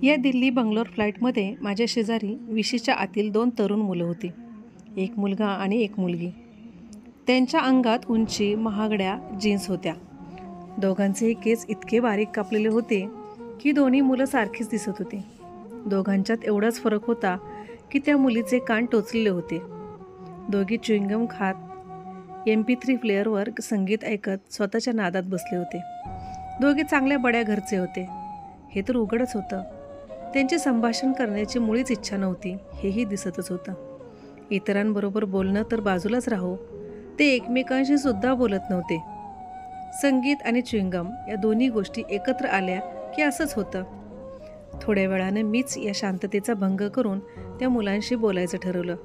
या दिल्ली बंगलोर फ्लाईटमध्ये माझ्या शेजारी 20च्या आतील 2 तरुण मुलं होती. एक मुलगा आणि एक मुलगी. त्यांच्या अंगात उंची, महागड्या जीन्स होत्या. दोघांचेही केस इतके बारीक कापलेले होते की दोन्ही मुलं सारखीच दिसत होती. दोघांच्यात एवढाच फरक होता की त्या मुलीचे कान टोचलेले होते. दोघी च्युइंगम खात MP3 प्लेअरवर संगीत ऐकत स्वतःच्या नादात बसले होते. दोघे चांगल्या बड्या घरचे होते हे तर उघडच होतं. त्यांची संभाषण करण्याची मुळीच इच्छा नव्हती हेही दिसतच होतं. इतरांबरोबर बोलणं तर बाजूलाच राहो, ते एकमेकांशी सुद्धा बोलत नव्हते. संगीत आणि च्युइंगम या दोन्ही गोष्टी एकत्र आल्या की असंच होतं. थोड्या वेळानं मीच या शांततेचा भंग करून त्या मुलांशी बोलायचं ठरवलं.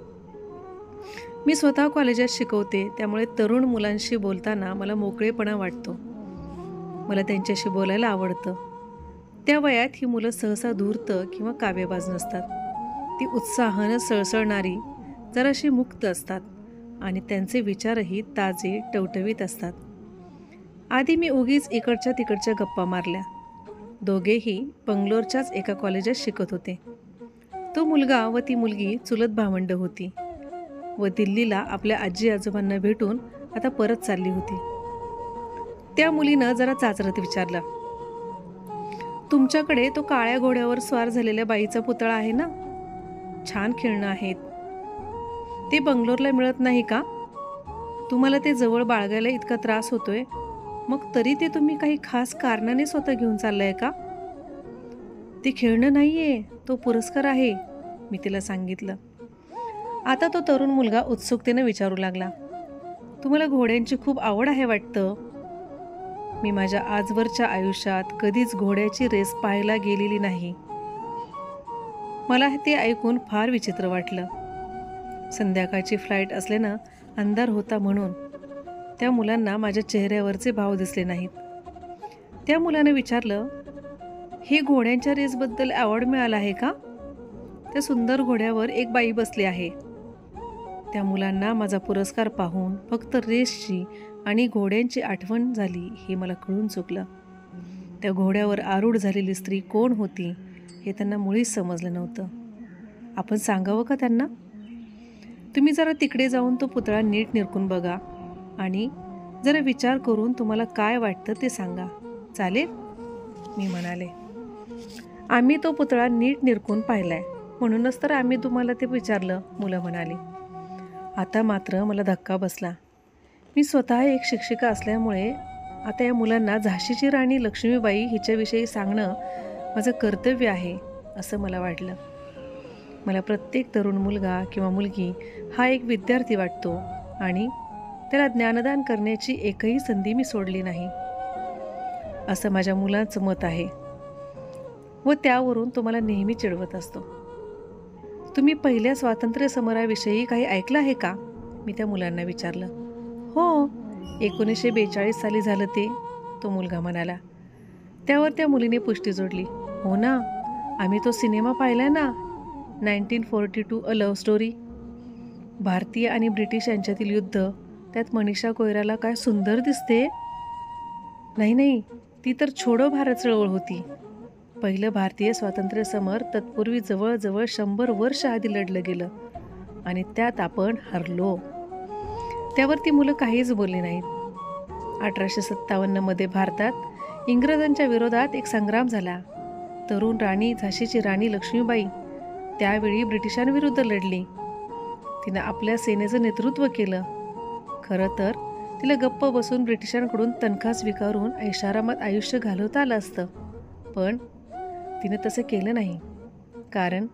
मी स्वतः कॉलेजात शिकवते, त्यामुळे तरुण मुलांशी बोलताना मला मोकळेपणा वाटतो. मला त्यांच्याशी बोलायला आवडतं. त्या वयात ही मुलं सहसा धूर्त किंवा काव्यबाज नसतात. ती उत्साहानं सळसळणारी, जराशी मुक्त असतात आणि त्यांचे विचारही ताजे, टवटवीत असतात. आधी मी उगीच इकडच्या तिकडच्या गप्पा मारल्या. दोघेही बंगलोरच्याच एका कॉलेजात शिकत होते. तो मुलगा व ती मुलगी चुलत भावंड होती व दिल्लीला आपल्या आजी आजोबांना भेटून आता परत चालली होती. त्या मुलीनं जरा चाचरत विचारलं, तुमच्याकडे तो काळ्या घोड्यावर स्वार झालेल्या बाईचा पुतळा आहे ना? छान खेळणं आहेत. ते बंगलोरला मिळत नाही का? तुम्हाला ते जवळ बाळगायला इतका त्रास होतोय, मग तरी ते तुम्ही काही खास कारणाने स्वतः घेऊन चाललाय का? ते खेळणं नाहीये, तो पुरस्कार आहे, मी तिला सांगितलं. आता तो तरुण मुलगा उत्सुकतेने विचारू लागला, तुम्हाला घोड्यांची खूप आवड आहे वाटतं? मी माझ्या आजवरच्या आयुष्यात कधीच घोड्याची रेस पाहायला गेलेली नाही. मला ते ऐकून फार विचित्र वाटलं. संध्याकाळची फ्लाईट असल्यानं अंधार होता म्हणून त्या मुलांना माझ्या चेहऱ्यावरचे भाव दिसले नाहीत. त्या मुलानं विचारलं, हे घोड्यांच्या रेसबद्दल अवॉर्ड मिळाला आहे का? त्या सुंदर घोड्यावर एक बाई बसली आहे. त्या मुलांना माझा पुरस्कार पाहून फक्त रेसची आणि घोड्यांची आठवण झाली हे मला कळून चुकलं. त्या घोड्यावर आरूढ झालेली स्त्री कोण होती हे त्यांना मुळीच समजलं नव्हतं. आपण सांगावं का त्यांना? तुम्ही जरा तिकडे जाऊन तो पुतळा नीट निरखून बघा आणि जरा विचार करून तुम्हाला काय वाटतं ते सांगा, चालेल? मी म्हणाले. आम्ही तो पुतळा नीट निरखून पाहिलाय, म्हणूनच तर आम्ही तुम्हाला ते विचारलं, मुलं म्हणाली. आता मात्र मला धक्का बसला. मी स्वतः एक शिक्षिका असल्यामुळे आता या मुलांना झाशीची राणी लक्ष्मीबाई हिच्याविषयी सांगणं माझं कर्तव्य आहे असं मला वाटलं. मला प्रत्येक तरुण मुलगा किंवा मुलगी हा एक विद्यार्थी वाटतो आणि त्याला ज्ञानदान करण्याची एकही संधी मी सोडली नाही असं माझ्या मुलाचं मत आहे व त्यावरून तो मला नेहमी चिडवत असतो. तुम्ही पहिल्या स्वातंत्र्य समराविषयी काही ऐकलं आहे का? मी त्या मुलांना विचारलं. हो, 1942 साली झालं ते, तो मुलगा म्हणाला. त्यावर त्या मुलीने पुष्टी जोडली. हो ना, आम्ही तो सिनेमा पाहिला ना, 1942 अ लव्ह स्टोरी. भारतीय आणि ब्रिटिश यांच्यातील युद्ध, त्यात मनीषा कोयराला काय सुंदर दिसते. नाही, ती तर छोडो भारत चळवळ होती. पहिलं भारतीय स्वातंत्र्य समर तत्पूर्वी जवळजवळ 100 वर्ष आधी लढलं गेलं आणि त्यात आपण हरलो. त्यावर ती मुलं काहीच बोलली नाहीत. 1857 भारतात इंग्रजांच्या विरोधात एक संग्राम झाला. तरुण राणी झाशीची राणी लक्ष्मीबाई त्यावेळी ब्रिटिशांविरुद्ध लढली. तिनं आपल्या सेनेचं नेतृत्व केलं. खरं तर तिला गप्प बसून ब्रिटिशांकडून तनखा स्वीकारून ऐशारामात आयुष्य घालवता आलं असतं, पण तिनं तसं केलं नाही. कारण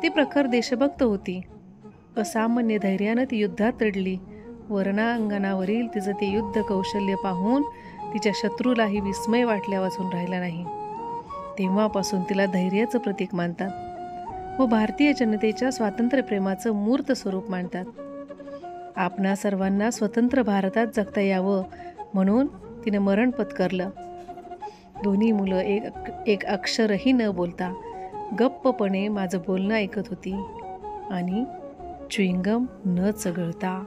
ती प्रखर देशभक्त होती. असामान्य धैर्यानं ती युद्धात लढली. रणांगणावरील तिचं ते युद्ध कौशल्य पाहून तिच्या शत्रूलाही विस्मय वाटल्या वाचून राहिला नाही. तेव्हापासून तिला धैर्याचं प्रतीक मानतात व भारतीय जनतेच्या स्वातंत्र्यप्रेमाचं मूर्त स्वरूप मानतात. आपणा सर्वांना स्वतंत्र भारतात जगता यावं म्हणून तिने मरण पत्करलं. दोन्ही मुलं एक अक्षरही न बोलता गप्पपणे माझं बोलणं ऐकत होती आणि च्युइंगम न चघळता